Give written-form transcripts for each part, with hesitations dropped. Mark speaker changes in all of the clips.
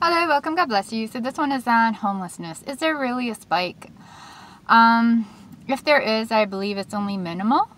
Speaker 1: Hello, welcome, God bless you. So this one is on homelessness. Is there really a spike? If there is, I believe it's only minimal.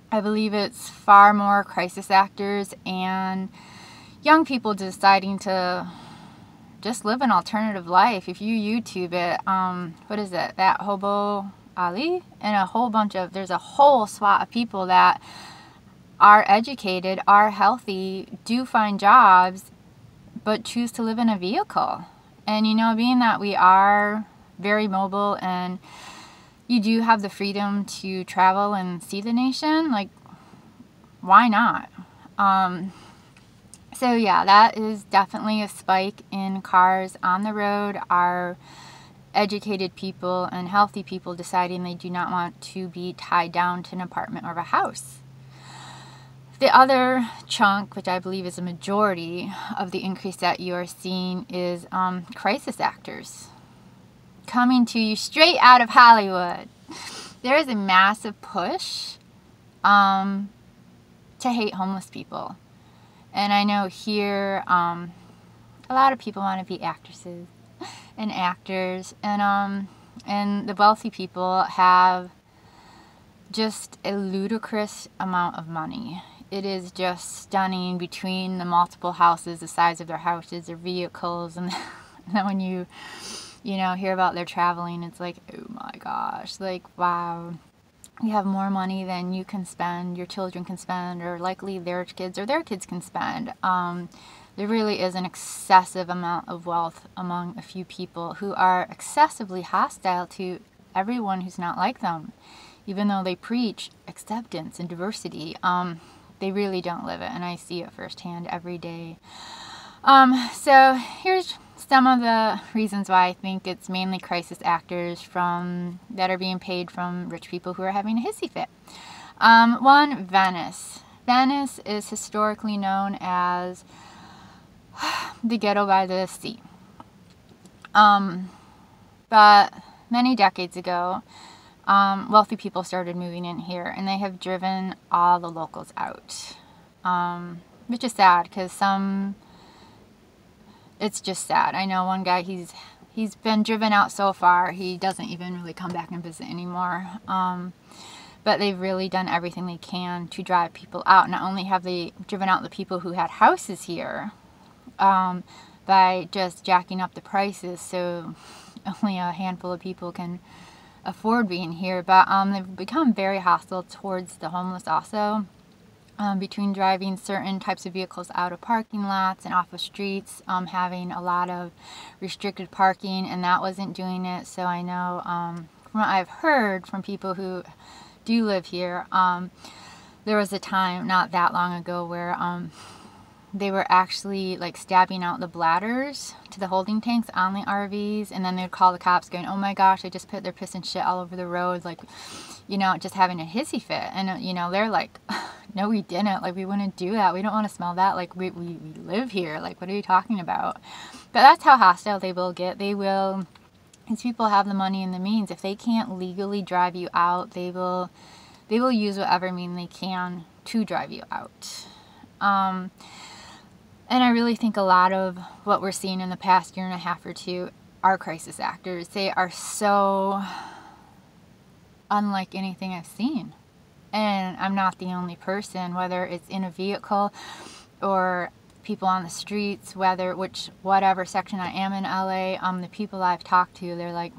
Speaker 1: I believe it's far more crisis actors and young people deciding to just live an alternative life. If you YouTube it, what is it? That HoBo Ahle? And there's a whole swath of people that are educated, are healthy, do find jobs, but choose to live in a vehicle. And being that we are very mobile and you do have the freedom to travel and see the nation, like, why not? So yeah, that is definitely a spike in cars on the road. Are educated people and healthy people deciding they do not want to be tied down to an apartment or a house. The other chunk, which I believe is a majority of the increase that you are seeing, is crisis actors coming to you straight out of Hollywood. There is a massive push to hate homeless people. And I know here a lot of people want to be actresses and actors. And the wealthy people have just a ludicrous amount of money. It is just stunning between the multiple houses, the size of their houses, their vehicles, and then when you hear about their traveling, it's like, oh my gosh, like, wow, you have more money than you can spend, your children can spend, or likely their kids or their kids can spend. There really is an excessive amount of wealth among a few people who are excessively hostile to everyone who's not like them. Even though they preach acceptance and diversity, they really don't live it, and I see it firsthand every day. So here's some of the reasons why I think it's mainly crisis actors that are being paid from rich people who are having a hissy fit. One, Venice. Venice is historically known as the ghetto by the sea. But many decades ago, wealthy people started moving in here, and they have driven all the locals out, which is sad because it's just sad. I know one guy, he's been driven out so far, he doesn't even really come back and visit anymore. But they've really done everything they can to drive people out. Not only have they driven out the people who had houses here by just jacking up the prices so only a handful of people can afford being here, but they've become very hostile towards the homeless also, between driving certain types of vehicles out of parking lots and off of streets, having a lot of restricted parking, and that wasn't doing it. So I know from what I've heard from people who do live here, there was a time not that long ago where they were actually like stabbing out the bladders to the holding tanks on the RVs, and then they'd call the cops going, oh my gosh, they just put their piss and shit all over the road, like, just having a hissy fit. And they're like, no, we didn't, like, we wouldn't do that, we don't want to smell that, like, we live here, like, what are you talking about? But that's how hostile they will get. These people have the money and the means. If they can't legally drive you out, they will use whatever mean they can to drive you out. And I really think a lot of what we're seeing in the past year and a half or two are crisis actors. They are so unlike anything I've seen. And I'm not the only person, whether it's in a vehicle or people on the streets, whatever section I am in LA, the people I've talked to, they're like,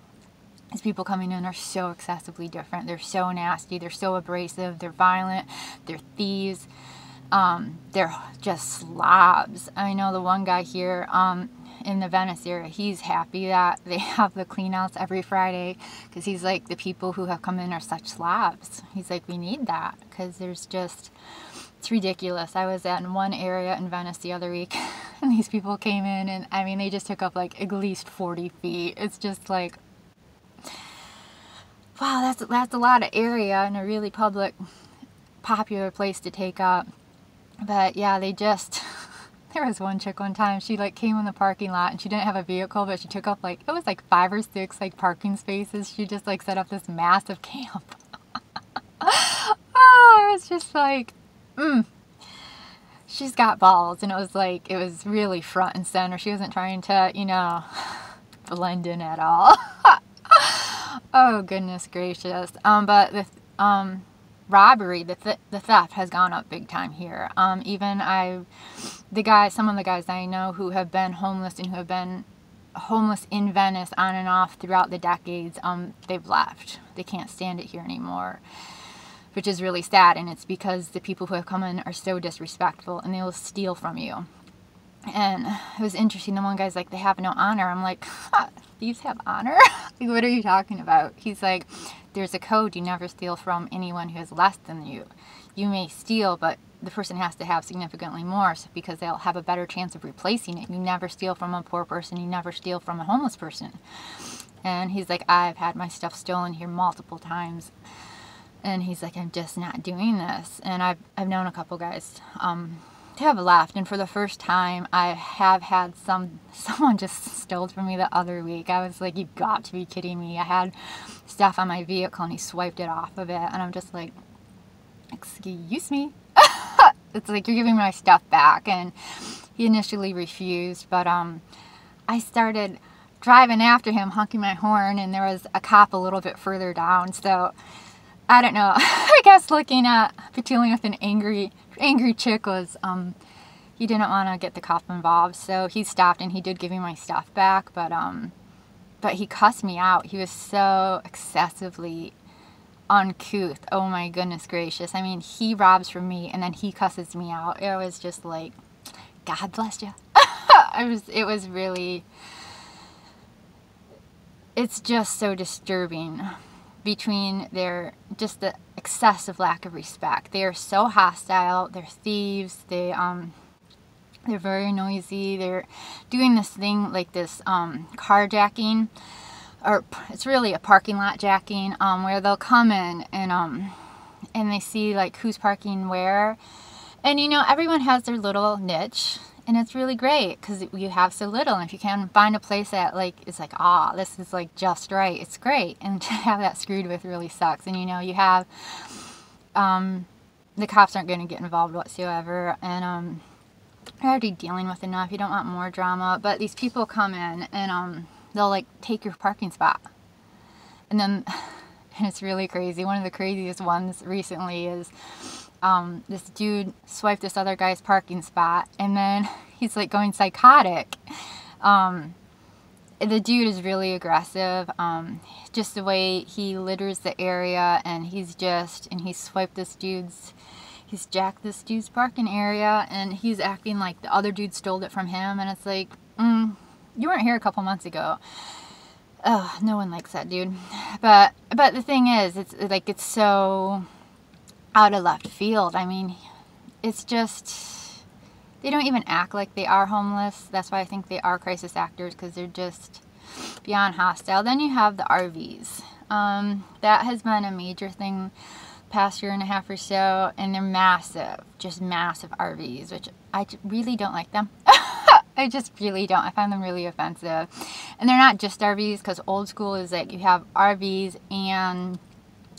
Speaker 1: these people coming in are so excessively different. They're so nasty, they're so abrasive, they're violent, they're thieves. They're just slobs. I know the one guy here in the Venice area, he's happy that they have the clean outs every Friday, because he's like, the people who have come in are such slobs. He's like, we need that, because it's ridiculous. I was in one area in Venice the other week and these people came in, and I mean, they just took up like at least 40 feet. It's just like, wow, that's a lot of area in a really popular place to take up. But yeah, there was one chick one time, she like came in the parking lot and she didn't have a vehicle, but she took up it was like 5 or 6 like parking spaces. She just like set up this massive camp. Oh, it was just like, she's got balls, and it was really front and center. She wasn't trying to, you know, blend in at all. Oh, goodness gracious. But the robbery, the theft has gone up big time here. Some of the guys that I know who have been homeless and who have been homeless in Venice on and off throughout the decades, they've left. They can't stand it here anymore, which is really sad, and it's because the people who have come in are so disrespectful, and they will steal from you. And it was interesting, the one guy's like, they have no honor. I'm like, thieves have honor? Like, what are you talking about? He's like, there's a code, you never steal from anyone who has less than you. You may steal, but the person has to have significantly more, because they'll have a better chance of replacing it. You never steal from a poor person, you never steal from a homeless person. And he's like, I've had my stuff stolen here multiple times. And he's like, I'm just not doing this. And I've known a couple guys to have left, and for the first time I have had someone just stole from me the other week. I was like, you've got to be kidding me. I had stuff on my vehicle and he swiped it off of it, and I'm just like, excuse me. It's like, you're giving me my stuff back. And he initially refused, but I started driving after him, honking my horn, and there was a cop a little bit further down. So I don't know. I guess looking at dealing with an angry chick was, he didn't want to get the cop involved, so he stopped, and he did give me my stuff back, but he cussed me out. He was so excessively uncouth. Oh my goodness gracious. I mean, he robs from me, and then he cusses me out. It was just like, God bless you. It was really, it's just so disturbing. Between the excessive lack of respect. They are so hostile. They're thieves. They're very noisy. They're doing this thing like this carjacking, or it's really a parking lot jacking, where they'll come in and they see like who's parking where, and you know, everyone has their little niche. And it's really great because you have so little, and if you can find a place that like is like, this is like just right, it's great. And to have that screwed with really sucks. And you know, you have the cops aren't going to get involved whatsoever, and you're already dealing with enough. You don't want more drama. But these people come in and they'll like take your parking spot, and then and it's really crazy. One of the craziest ones recently is this dude swiped this other guy's parking spot, and then he's like going psychotic. The dude is really aggressive, just the way he litters the area, and he's swiped he's jacked this dude's parking area, and he's acting like the other dude stole it from him, and it's like, you weren't here a couple months ago. Oh, no one likes that dude. But the thing is, it's so out of left field. I mean, it's just, they don't even act like they are homeless. That's why I think they are crisis actors, because they're just beyond hostile. Then you have the RVs. That has been a major thing past year and a half or so, and they're massive, just massive RVs, which I really don't like them. I just really don't. I find them really offensive. And they're not just RVs, because old school is like you have RVs and,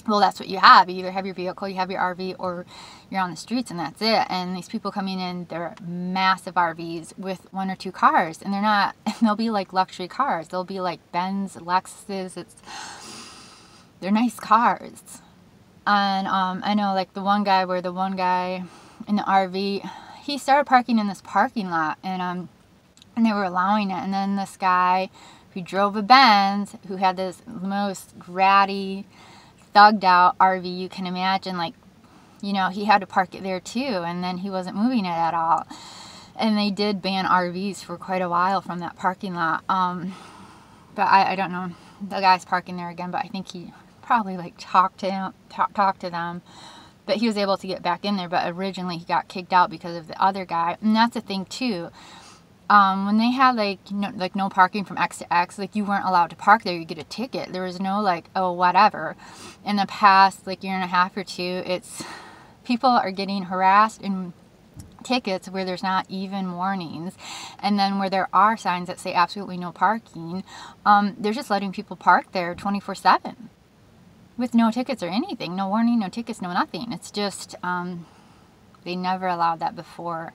Speaker 1: well, that's what you have. You either have your vehicle, you have your RV, or you're on the streets, and that's it. And these people coming in, they're massive RVs with 1 or 2 cars, and they'll be like luxury cars. They'll be like Benz, Lexuses. They're nice cars. And I know like the one guy in the RV, he started parking in this parking lot, and they were allowing it. And then this guy who drove a Benz, who had this most ratty, thugged out RV you can imagine, like, you know, he had to park it there too, and then he wasn't moving it at all. And they did ban RVs for quite a while from that parking lot. But I don't know, the guy's parking there again, but I think he probably like talked to them, but he was able to get back in there. But originally he got kicked out because of the other guy. And that's the thing too, when they had like no parking from X to X, like you weren't allowed to park there, you get a ticket. There was no like, oh, whatever. In the past like year and a half or two, it's people are getting harassed and tickets where there's not even warnings, and then where there are signs that say absolutely no parking, they're just letting people park there 24/7 with no tickets or anything, no warning, no tickets, no nothing. It's just they They never allowed that before.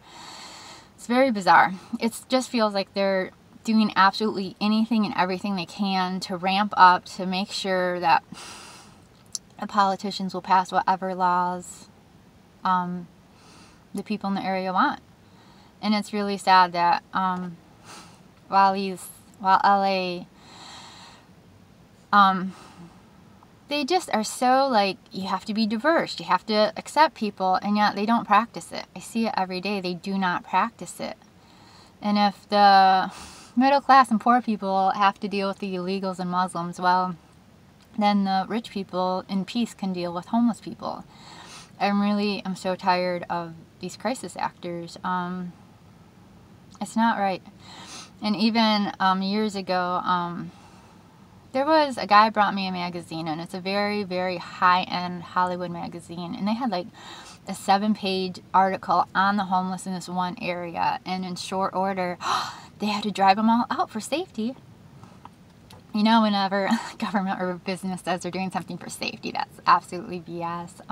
Speaker 1: It's very bizarre. It just feels like they're doing absolutely anything and everything they can to ramp up, to make sure that the politicians will pass whatever laws the people in the area want. And it's really sad that while LA, they just are so like, you have to be diverse, you have to accept people, and yet they don't practice it. I see it every day. They do not practice it. And if the middle class and poor people have to deal with the illegals and Muslims, well, then the rich people in peace can deal with homeless people. I'm so tired of these crisis actors. It's not right. And even years ago, there was a guy brought me a magazine, and it's a very, very high-end Hollywood magazine, and they had like a 7-page article on the homeless in this one area, and in short order, they had to drive them all out for safety. You know, whenever government or business says they're doing something for safety, that's absolutely BS.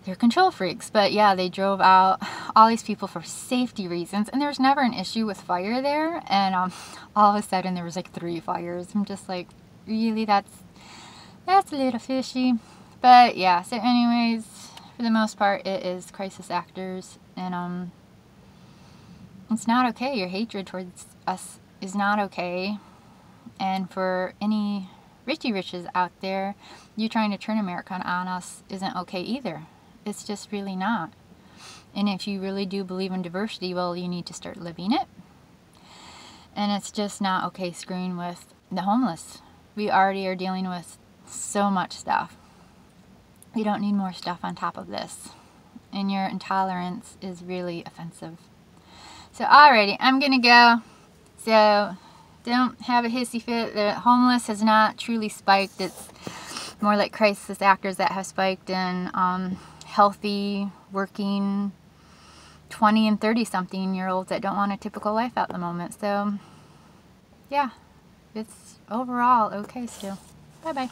Speaker 1: They're control freaks. But yeah, they drove out all these people for safety reasons, and there's never an issue with fire there. And all of a sudden there was like 3 fires. I'm just like, really? That's a little fishy. But yeah, so anyways, for the most part, it is crisis actors, and it's not okay. Your hatred towards us is not okay. And for any Richie Riches out there, you trying to turn America on us isn't okay either. It's just really not. And if you really do believe in diversity, well, you need to start living it. And it's just not okay screwing with the homeless. We already are dealing with so much stuff. We don't need more stuff on top of this. And your intolerance is really offensive. So alrighty, I'm gonna go. So don't have a hissy fit. The homeless has not truly spiked. It's more like crisis actors that have spiked in healthy, working 20 and 30-something-year-olds that don't want a typical life at the moment. So yeah, it's overall okay still. Bye-bye.